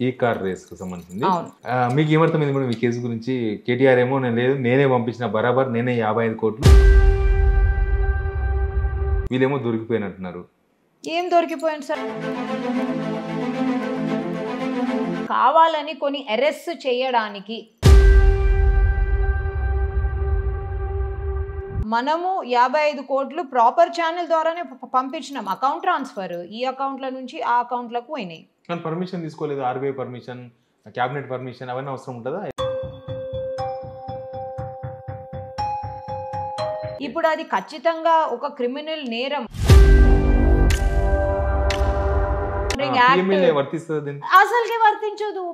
ఈ కార్ రేస్కు సంబంధించింది. మీకు ఏమర్థమైంది మేడం ఈ కేసు గురించి? కేటీఆర్ ఏమో నేను లేదు నేనే పంపించిన బరాబర్ నేనే 55 కోట్లు, వీళ్ళేమో దొరికిపోయినట్టున్నారు. ఏం దొరికిపోయింది సార్? కావాలని కొన్ని అరెస్ట్ చేయడానికి మనము 55 కోట్లు ప్రాపర్ ఛానల్ ద్వారానే పంపించినాం. అకౌంట్ ట్రాన్స్ఫర్ ఈ అకౌంట్ల నుంచి ఆ అకౌంట్లకు పోయినాయి. కానీ పర్మిషన్ తీసుకోలేదు, ఆర్బీఐ పర్మిషన్, క్యాబినెట్ పర్మిషన్ అవన్నీ అవసరం ఉంటుందా? ఇప్పుడు అది ఖచ్చితంగా ఒక క్రిమినల్ నేరం. అసలుకే వర్తించదు.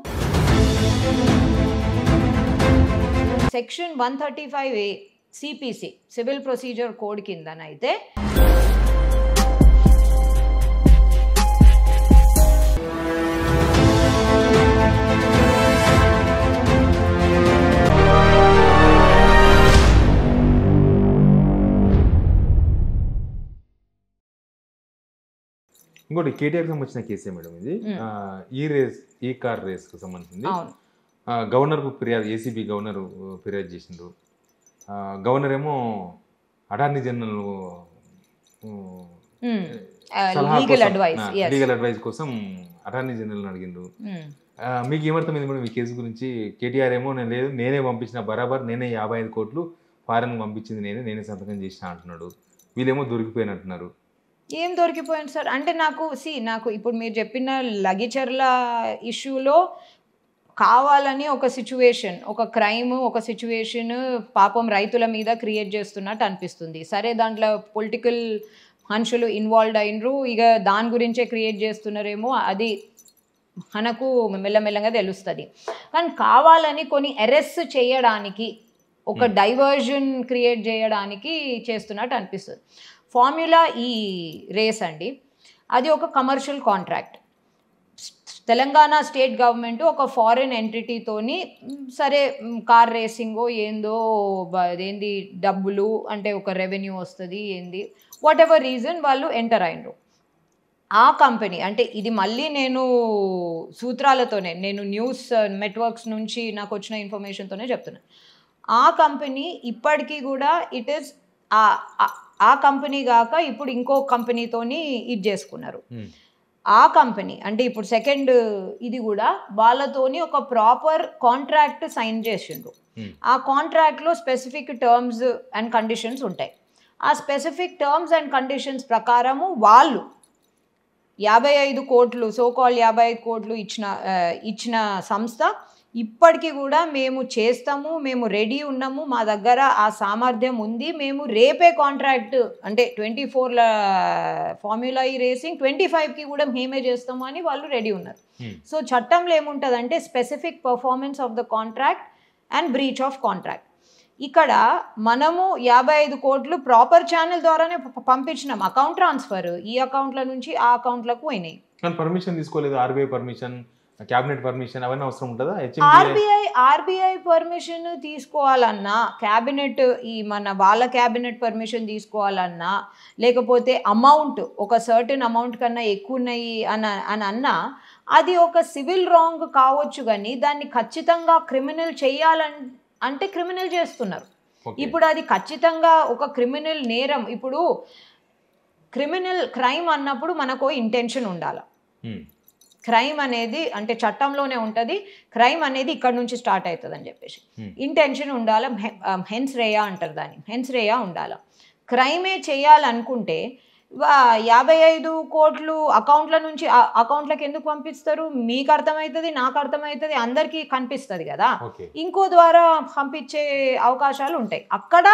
Section 135A CPC civil procedure code కిందనైతే ఇంకోటి కేటీఆర్ సంబంధించిన కేసే మేడం ఇది. ఈ కార్ రేస్కు సంబంధించింది. గవర్నర్కు ఫిర్యాదు, ఏసీబీ గవర్నర్ ఫిర్యాదు చేసిండ్రు. గవర్నర్ ఏమో అటార్నీ జనరల్ లీగల్ అడ్వైస్ కోసం అటార్నీ జనరల్ అడిగిండ్రు. మీకు ఏమర్థమైంది మేడం ఈ కేసు గురించి? కేటీఆర్ ఏమో నేను లేదు నేనే పంపించిన బరాబర్ నేనే 55 కోట్లు ఫారెన్ పంపించింది నేనే సంతకం చేసిన అంటున్నాడు. వీళ్ళేమో దొరికిపోయినట్టున్నారు. ఏం దొరికిపోయింది సార్? అంటే నాకు ఇప్పుడు మీరు చెప్పిన లగిచర్ల ఇష్యూలో కావాలని ఒక సిచ్యువేషన్, ఒక క్రైమ్, ఒక సిచ్యువేషన్ పాపం రైతుల మీద క్రియేట్ చేస్తున్నట్టు అనిపిస్తుంది. సరే, దాంట్లో పొలిటికల్ మనుషులు ఇన్వాల్వ్ అయినరు, ఇక దాని గురించే క్రియేట్ చేస్తున్నారేమో, అది మనకు మెల్లమెల్లగా తెలుస్తుంది. కానీ కావాలని కొన్ని అరెస్ట్ చేయడానికి, ఒక డైవర్జన్ క్రియేట్ చేయడానికి చేస్తున్నట్టు అనిపిస్తుంది. ఫార్ములా ఈ రేస్ అండి, అది ఒక commercial contract. Telangana state government ఒక ఫారిన్ ఎంటిటీతోని సరే కార్ రేసింగో ఏందో ఏంది డబ్బులు అంటే ఒక రెవెన్యూ వస్తుంది ఏంది వాట్ ఎవర్ రీజన్ వాళ్ళు ఎంటర్ అయినరు. ఆ కంపెనీ అంటే ఇది మళ్ళీ నేను సూత్రాలతోనే, నేను న్యూస్ నెట్వర్క్స్ నుంచి నాకు వచ్చిన ఇన్ఫర్మేషన్తోనే చెప్తున్నాను. ఆ కంపెనీ ఇప్పటికీ కూడా ఇట్ ఈస్ ఆ కంపెనీ కాక ఇప్పుడు ఇంకో కంపెనీతోని ఇది చేసుకున్నారు. ఆ కంపెనీ అంటే ఇప్పుడు సెకండ్ ఇది కూడా వాళ్ళతోని ఒక ప్రాపర్ కాంట్రాక్ట్ సైన్ చేసిండ్రు. ఆ కాంట్రాక్ట్లో స్పెసిఫిక్ టర్మ్స్ అండ్ కండిషన్స్ ఉంటాయి. ఆ స్పెసిఫిక్ టర్మ్స్ అండ్ కండిషన్స్ ప్రకారము వాళ్ళు 55 కోట్లు సోకాల్ 55 కోట్లు ఇచ్చిన సంస్థ ఇప్పటికీ కూడా మేము చేస్తాము, మేము రెడీ ఉన్నాము, మా దగ్గర ఆ సామర్థ్యం ఉంది, మేము రేపే కాంట్రాక్ట్ అంటే 24 ఫార్ములా ఈ రేసింగ్ 25కి కూడా మేమే చేస్తాము అని వాళ్ళు రెడీ ఉన్నారు. సో చట్టంలో ఏముంటుందంటే specific performance of the contract and breach of contract. ఇక్కడ మనము 55 కోట్లు ప్రాపర్ ఛానల్ ద్వారానే పంపించినాం. అకౌంట్ ట్రాన్స్ఫర్ ఈ అకౌంట్ల నుంచి ఆ అకౌంట్లకు పోయినాయి. పర్మిషన్ తీసుకోలేదు, ఆర్బీఐ పర్మిషన్, క్యాబినెట్ పర్మిషన్ అవన్నీ అవసరం ఉంటుందా? ఆర్బీఐ పర్మిషన్ తీసుకోవాలన్నా, క్యాబినెట్ వాళ్ళ క్యాబినెట్ పర్మిషన్ తీసుకోవాలన్నా, లేకపోతే అమౌంట్ ఒక సర్టెన్ అమౌంట్ కన్నా ఎక్కువ ఉన్నాయి అని అన్నా అది ఒక సివిల్ రాంగ్ కావచ్చు, కానీ దాన్ని ఖచ్చితంగా క్రిమినల్ చేయాలంటే క్రిమినల్ చేస్తున్నారు. ఇప్పుడు అది ఖచ్చితంగా ఒక క్రిమినల్ నేరం. ఇప్పుడు క్రిమినల్ క్రైమ్ అన్నప్పుడు మనకు ఇంటెన్షన్ ఉండాలి. క్రైమ్ అనేది అంటే చట్టంలోనే ఉంటుంది, క్రైమ్ అనేది ఇక్కడ నుంచి స్టార్ట్ అవుతుంది అని చెప్పేసి ఇంటెన్షన్ ఉండాలి. హెన్స్ రేయా అంటారు దాన్ని, హెన్స్ రేయా ఉండాలి. క్రైమే చేయాలనుకుంటే 55 కోట్లు అకౌంట్ల నుంచి అకౌంట్లకు ఎందుకు పంపిస్తారు? మీకు అర్థమవుతుంది, నాకు అర్థమవుతుంది, అందరికీ కనిపిస్తుంది కదా. ఇంకో ద్వారా పంపించే అవకాశాలు ఉంటాయి. అక్కడ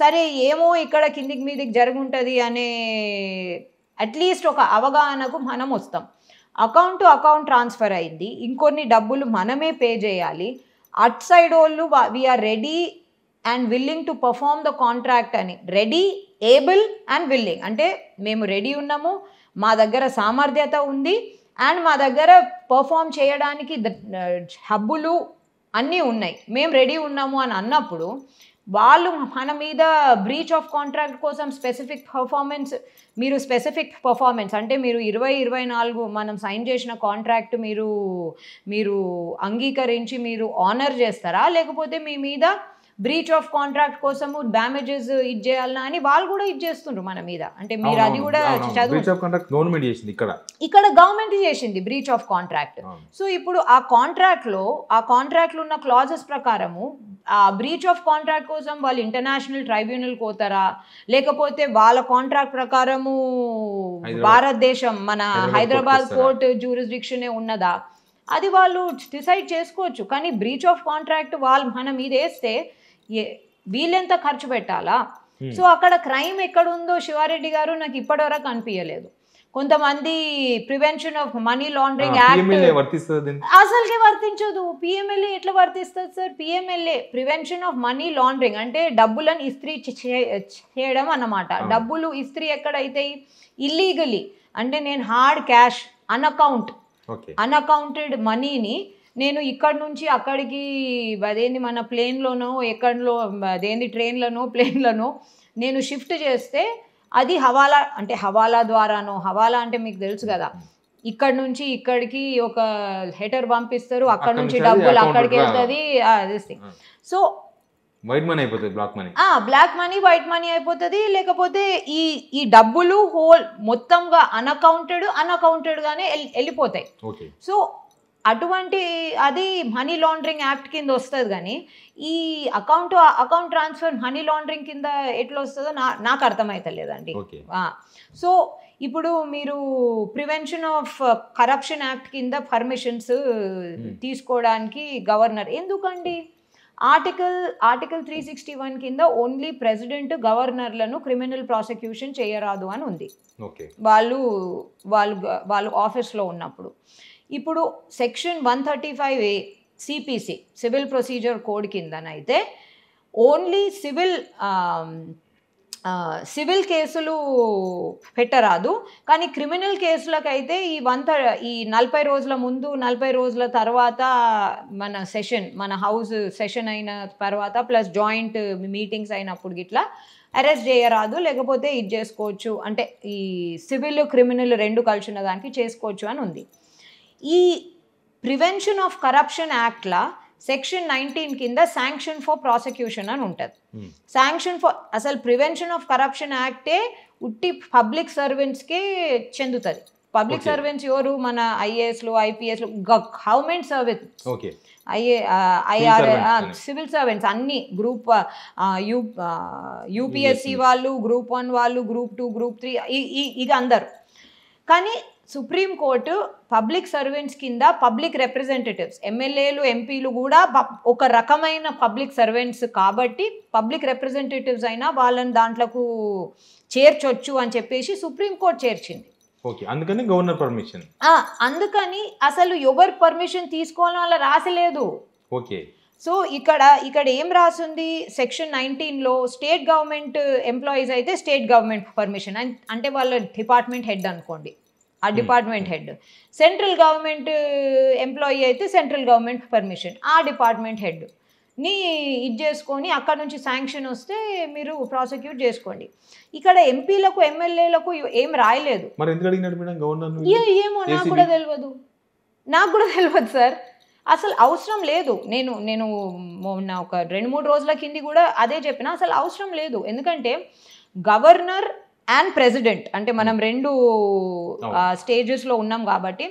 సరే ఏమో ఇక్కడ కిందికి మీదికి జరుగుంటుంది అనే అట్లీస్ట్ ఒక అవగాహనకు మనం వస్తాం. అకౌంట్ టు అకౌంట్ ట్రాన్స్ఫర్ అయింది, ఇంకొన్ని డబ్బులు మనమే పే చేయాలి. అట్ సైడ్ వాళ్ళు we are ready and willing to perform the contract అని. రెడీ, ఏబుల్ అండ్ విల్లింగ్ అంటే మేము రెడీ ఉన్నాము, మా దగ్గర సామర్థ్యత ఉంది అండ్ మా దగ్గర పర్ఫామ్ చేయడానికి హబ్బులు అన్నీ ఉన్నాయి, మేము రెడీ ఉన్నాము అని అన్నప్పుడు వాళ్ళు మన మీద బ్రీచ్ ఆఫ్ కాంట్రాక్ట్ కోసం స్పెసిఫిక్ పర్ఫార్మెన్స్ అంటే మీరు 2024 మనం సైన్ చేసిన కాంట్రాక్ట్ మీరు అంగీకరించి మీరు ఆనర్ చేస్తారా, లేకపోతే మీ మీద బ్రీచ్ ఆఫ్ కాంట్రాక్ట్ కోసము డ్యామేజెస్ ఇది చేయాలన్నా అని వాళ్ళు కూడా ఇది చేస్తుండ్రు మన మీద. అంటే మీరు అది కూడా చదువు గవర్నమెంట్ చేసింది, ఇక్కడ గవర్నమెంట్ చేసింది బ్రీచ్ ఆఫ్ కాంట్రాక్ట్. సో ఇప్పుడు ఆ కాంట్రాక్ట్లో ఉన్న క్లాజెస్ ప్రకారము ఆ బ్రీచ్ ఆఫ్ కాంట్రాక్ట్ కోసం వాళ్ళు ఇంటర్నేషనల్ ట్రైబ్యునల్ పోతారా, లేకపోతే వాళ్ళ కాంట్రాక్ట్ ప్రకారము భారతదేశం మన హైదరాబాద్ కోర్ట్ జ్యూరిస్డిక్షనే ఉన్నదా, అది వాళ్ళు డిసైడ్ చేసుకోవచ్చు. కానీ బ్రీచ్ ఆఫ్ కాంట్రాక్ట్ వాళ్ళు మన మీద వేస్తే వీళ్ళెంత ఖర్చు పెట్టాలా? సో అక్కడ క్రైమ్ ఎక్కడుందో శివారెడ్డి గారు నాకు ఇప్పటివరకు అనిపించలేదు. కొంతమంది prevention of money laundering act అసలుకే వర్తించదు. పిఎంఎల్ఏ ఎట్లా వర్తిస్తుంది sir? PMLA prevention of money laundering అంటే డబ్బులను ఇస్త్రీ చేయడం అన్నమాట. డబ్బులు ఇస్త్రీ ఎక్కడైతే ఇల్లీగలీ అంటే నేను హార్డ్ క్యాష్ అన్అకౌంటెడ్ మనీని నేను ఇక్కడ నుంచి అక్కడికి అదేంది మన ప్లేన్లోనో ఎక్కడలో అదేంది ప్లేన్లనో నేను షిఫ్ట్ చేస్తే అది హవాలా అంటే హవాలా ద్వారానో, హవాలా అంటే మీకు తెలుసు కదా, ఇక్కడ నుంచి ఇక్కడికి ఒక లెటర్ పంపిస్తారు, అక్కడ నుంచి డబ్బులు అక్కడికి వెళ్తుంది. సో వైట్ మనీ అయిపోతుంది, బ్లాక్ మనీ వైట్ మనీ అయిపోతుంది. లేకపోతే ఈ డబ్బులు మొత్తంగా అన్అకౌంటెడ్ గానే వెళ్ళిపోతాయి. సో అటువంటి అది మనీ లాండరింగ్ యాక్ట్ కింద వస్తుంది. కానీ ఈ అకౌంట్ ట్రాన్స్ఫర్ మనీ లాండరింగ్ కింద ఎట్లా వస్తుందో నాకు అర్థమవుతలేదండి. సో ఇప్పుడు మీరు ప్రివెన్షన్ ఆఫ్ కరప్షన్ యాక్ట్ కింద పర్మిషన్స్ తీసుకోవడానికి గవర్నర్ ఎందుకండి? ఆర్టికల్ 361 కింద ఓన్లీ ప్రెసిడెంట్ గవర్నర్లను క్రిమినల్ ప్రాసిక్యూషన్ చేయరాదు అని ఉంది వాళ్ళు ఆఫీస్లో ఉన్నప్పుడు. ఇప్పుడు section 135A CPC civil procedure code కిందనైతే ఓన్లీ సివిల్ కేసులు పెట్టరాదు, కానీ క్రిమినల్ కేసులకైతే ఈ 40 రోజుల ముందు 40 రోజుల తర్వాత మన హౌస్ సెషన్ అయిన తర్వాత ప్లస్ జాయింట్ మీటింగ్స్ అయినప్పుడు గిట్లా అరెస్ట్ చేయరాదు, లేకపోతే ఇది చేసుకోవచ్చు. అంటే ఈ సివిల్ క్రిమినల్ రెండు కలిసిన దానికి చేసుకోవచ్చు అని ఉంది. ఈ ప్రివెన్షన్ ఆఫ్ కరప్షన్ యాక్ట్లా సెక్షన్ 19 కింద శాంక్షన్ ఫర్ ప్రాసిక్యూషన్ అని ఉంటుంది. శాంక్షన్ ఫర్ అసలు ప్రివెన్షన్ ఆఫ్ కరప్షన్ యాక్టే ఉట్టి పబ్లిక్ సర్వెంట్స్కే చెందుతుంది. పబ్లిక్ సర్వెంట్స్ ఎవరు? మన ఐఏఎస్లు, ఐపీఎస్లు, గవర్నమెంట్ సర్వెంట్స్, సివిల్ సర్వెంట్స్ అన్ని గ్రూప్ యూపీఎస్సి వాళ్ళు, గ్రూప్ 1 వాళ్ళు, గ్రూప్ 2, గ్రూప్ 3 ఇది అందరు. కానీ సుప్రీంకోర్టు పబ్లిక్ సర్వెంట్స్ కింద పబ్లిక్ రిప్రజెంటేటివ్స్, ఎమ్మెల్యేలు, ఎంపీలు కూడా ఒక రకమైన పబ్లిక్ సర్వెంట్స్ కాబట్టి పబ్లిక్ రిప్రజెంటేటివ్స్ అయినా వాళ్ళని దాంట్లోకి చేర్చొచ్చు అని చెప్పేసి సుప్రీంకోర్టు చేర్చింది. అందుకని గవర్నర్ పర్మిషన్, అందుకని అసలు ఎవరు పర్మిషన్ తీసుకోవాలని అలా రాసలేదు. సో ఇక్కడ ఏం రాసింది? సెక్షన్ 19లో స్టేట్ గవర్నమెంట్ ఎంప్లాయీస్ అయితే స్టేట్ గవర్నమెంట్ పర్మిషన్, అంటే వాళ్ళ డిపార్ట్మెంట్ హెడ్ అనుకోండి, ఆ department head. Central government employee అయితే సెంట్రల్ గవర్నమెంట్ పర్మిషన్, ఆ డిపార్ట్మెంట్ హెడ్ని ఇది చేసుకొని అక్కడ నుంచి శాంక్షన్ వస్తే మీరు ప్రాసిక్యూట్ చేసుకోండి. ఇక్కడ ఎంపీలకు, ఎమ్మెల్యేలకు ఏం రాయలేదు. ఏమో నాకు కూడా తెలియదు సార్, అసలు అవసరం లేదు. నేను మొన్న ఒక 2-3 రోజుల కింది కూడా అదే చెప్పిన, అసలు అవసరం లేదు. ఎందుకంటే గవర్నర్ అండ్ ప్రెసిడెంట్ అంటే మనం రెండు స్టేజెస్లో ఉన్నాం కాబట్టి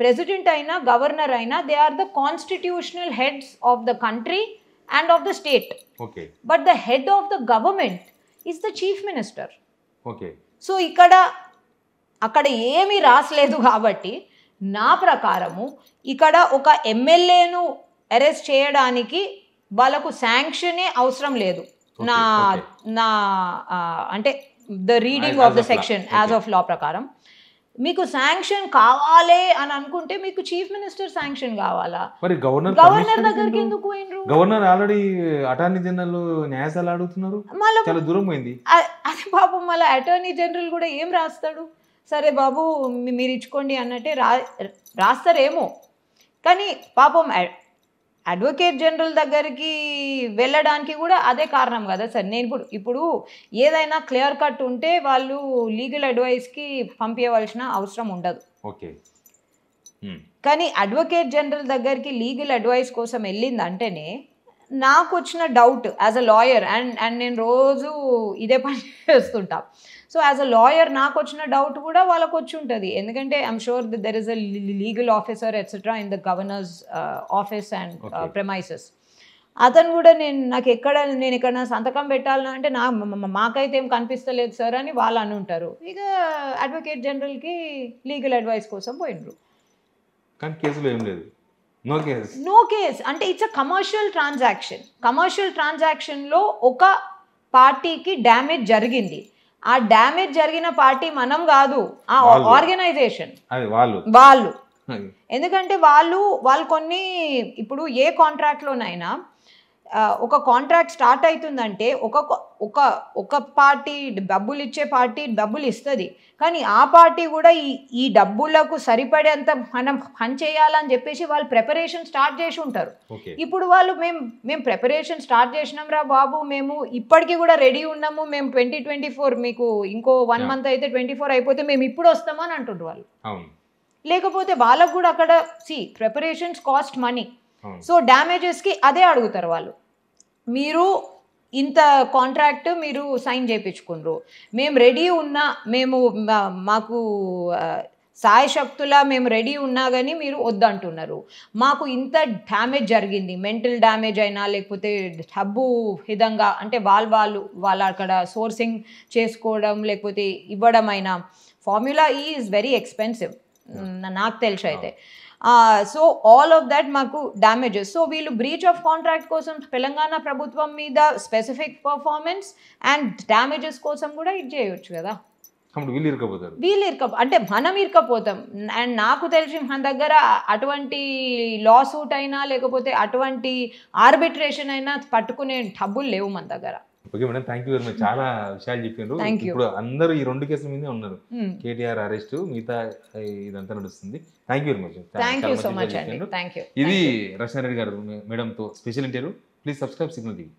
ప్రెసిడెంట్ అయినా గవర్నర్ అయినా they are the constitutional heads of the country and of the state. But the head of the government is the chief minister. So అక్కడ ఏమీ రాసలేదు కాబట్టి నా ప్రకారము ఇక్కడ ఒక ఎమ్మెల్యేను అరెస్ట్ చేయడానికి వాళ్ళకు శాంక్షనే అవసరం లేదు. నా అంటే the reading of the section as of law ప్రకారం మీకు శాంక్షన్ కావాలి అని అనుకుంటే మీకు చీఫ్ మినిస్టర్ శాంక్షన్ కావాలా? మరి గవర్నర్ దగ్గరికి ఎందుకు పోయినరు? గవర్నర్ ఆల్రెడీ అటార్నీ జనరల్ న్యాయశాల అడుగుతున్నారు, చాలా దూరం పోయింది. అది పాపం మళ్ళీ అటార్నీ జనరల్ కూడా ఏం రాస్తాడు? సరే బాబు మీరు ఇచ్చుకోండి అన్నట్టే రాస్తారేమో, కానీ పాపం అడ్వకేట్ జనరల్ దగ్గరికి వెళ్ళడానికి కూడా అదే కారణం కదా సార్. నేను ఇప్పుడు ఏదైనా క్లియర్ కట్ ఉంటే వాళ్ళు లీగల్ అడ్వైస్కి పంపించవలసిన అవసరం ఉండదు. ఓకే. కానీ అడ్వకేట్ జనరల్ దగ్గరికి లీగల్ అడ్వైస్ కోసం వెళ్ళిందంటేనే నాకు వచ్చిన doubt as a lawyer, and నేను రోజు ఇదే పని చేస్తుంటా. సో యాజ్ అ లాయర్ నాకు వచ్చిన డౌట్ కూడా వాళ్ళకు వచ్చి ఉంటుంది. ఎందుకంటే I'm sure there is a legal officer etcetera in the governor's office and premises. అతను కూడా నేను ఎక్కడ సంతకం పెట్టాలన్నా అంటే మాకైతే ఏం కనిపిస్తలేదు సార్ అని వాళ్ళు అని ఉంటారు. ఇక అడ్వకేట్ జనరల్కి లీగల్ అడ్వైస్ కోసం పోయినరు. కానీ కేసులో ఏం లేదు, నో కేస్. అంటే ఇట్స్ అ కమర్షియల్ ట్రాన్సాక్షన్లో ఒక పార్టీకి డ్యామేజ్ జరిగింది. ఆ డ్యామేజ్ జరిగిన పార్టీ మనం కాదు, ఆ ఆర్గనైజేషన్ వాళ్ళు. ఎందుకంటే వాళ్ళు కొన్ని ఇప్పుడు ఏ కాంట్రాక్ట్లోనైనా ఒక కాంట్రాక్ట్ స్టార్ట్ అవుతుందంటే ఒక పార్టీ డబ్బులు ఇచ్చే పార్టీ డబ్బులు ఇస్తుంది, కానీ ఆ పార్టీ కూడా ఈ డబ్బులకు సరిపడేంత మనం పని చేయాలని చెప్పేసి వాళ్ళు ప్రిపరేషన్ స్టార్ట్ చేసి ఉంటారు. ఇప్పుడు వాళ్ళు మేము ప్రిపరేషన్ స్టార్ట్ చేసినాం రా బాబు, మేము ఇప్పటికీ కూడా రెడీ ఉన్నాము, మేము 2024 మీకు ఇంకో 1 month అయితే 24 అయిపోతే మేము ఇప్పుడు వస్తామని అంటుండ్రు వాళ్ళు. లేకపోతే వాళ్ళకు కూడా అక్కడ ప్రిపరేషన్స్ కాస్ట్ మనీ. సో డ్యామేజెస్కి అదే అడుగుతారు వాళ్ళు. మీరు ఇంత కాంట్రాక్ట్ మీరు సైన్ చేయించుకున్నారు, మేము రెడీ ఉన్నా, మాకు సాయశక్తులా మేము రెడీ ఉన్నా కానీ మీరు వద్దంటున్నారు, మాకు ఇంత డ్యామేజ్ జరిగింది, మెంటల్ డ్యామేజ్ అయినా లేకపోతే డబ్బు విధంగా అంటే వాళ్ళు అక్కడ సోర్సింగ్ చేసుకోవడం లేకపోతే ఇవ్వడం అయినా. ఫార్ములా ఈజ్ వెరీ ఎక్స్పెన్సివ్ నాకు తెలిసి అయితే. సో ఆల్ ఆఫ్ దట్ మాకు డ్యామేజెస్. సో వీళ్ళు బ్రీచ్ ఆఫ్ కాంట్రాక్ట్ కోసం తెలంగాణ ప్రభుత్వం మీద స్పెసిఫిక్ పర్ఫార్మెన్స్ అండ్ డ్యామేజెస్ కోసం కూడా ఇది చేయొచ్చు కదా. వీళ్ళు అంటే మనం ఇరకపోతాం. అండ్ నాకు తెలిసి మన దగ్గర అటువంటి లా సూట్ అయినా లేకపోతే అటువంటి ఆర్బిట్రేషన్ అయినా పట్టుకునే డబ్బులు లేవు మన దగ్గర. Okay madam, thank you very much. చాలా విషయాలు చెప్పారు. ఇప్పుడు అందరూ ఈ 2 కేసుల మీదే ఉన్నారు. కేటీఆర్ అరెస్ట్, మిగతా ఇదంతా నడుస్తుంది. Thank you very much. ఇది రచనారెడ్డి గారు మేడంతో special interview. Please subscribe signal TV.